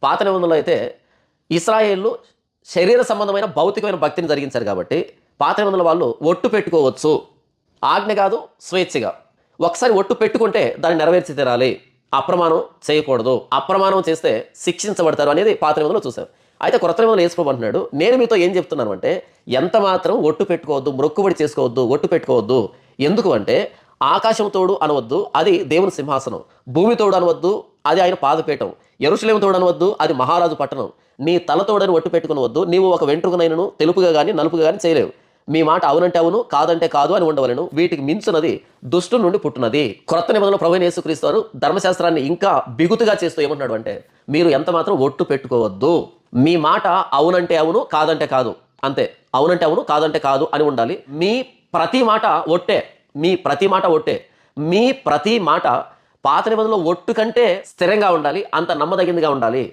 పాత నిబంధనలో అయితే ఇశ్రాయేలు శరీర సంబంధమైన భౌతికమైన భక్తిని జరిగించారు కాబట్టి పాత నిబంధనల వాళ్ళు ఒట్టు పెట్టుకోవచ్చు. ఆజ్ఞ కాదు, స్వేచ్ఛగా. ఒకసారి ఒట్టు పెట్టుకుంటే దాన్ని నెరవేర్చి తీరాలి. అప్రమాణం చేయకూడదు. అప్రమాణం చేస్తే శిక్షించబడతారు అనేది పాత నిబంధనలో చూశారు. అయితే కొత్త నిబంధనలో యేసు ప్రభువు అంటున్నాడు, నేను మీతో ఏం చెప్తున్నాను అంటే ఎంత మాత్రం ఒట్టు పెట్టుకోవద్దు, మొక్కుబడి చేసుకోవద్దు, ఒట్టు పెట్టుకోవద్దు. ఎందుకు అంటే ఆకాశం తోడు అనవద్దు, అది దేవుని సింహాసనం. భూమి తోడు అనవద్దు, అది ఆయన పాదపీఠం. యెరూషలేము తోడు అనవద్దు, అది మహారాజు పట్టణం. నీ తల తోడని ఒట్టు పెట్టుకునవద్దు. నీవు ఒక వెంట్రుకనైనను తెలుపుగా కానీ నలుపుగా కానీ చేయలేవు. మీ మాట అవునంటే అవును, కాదంటే కాదు అని ఉండవలను. వీటికి మించున్నది దుష్టు నుండి పుట్టినది. క్రొత్త నిబంధనలో ప్రభువైన యేసుక్రీస్తు వారు ధర్మశాస్త్రాన్ని ఇంకా బిగుతుగా చేస్తూ ఏమంటున్నాడు అంటే మీరు ఎంత మాత్రం ఒట్టు పెట్టుకోవద్దు. మీ మాట అవునంటే అవును, కాదంటే కాదు, అంతే. అవునంటే అవును, కాదంటే కాదు అని ఉండాలి. మీ ప్రతి మాట ఒట్టే. మీ ప్రతి మాట ఒట్టే. మీ ప్రతి మాట పాత నిబంధనలో ఒట్టు కంటే స్థిరంగా ఉండాలి, అంత నమ్మదగిందిగా ఉండాలి.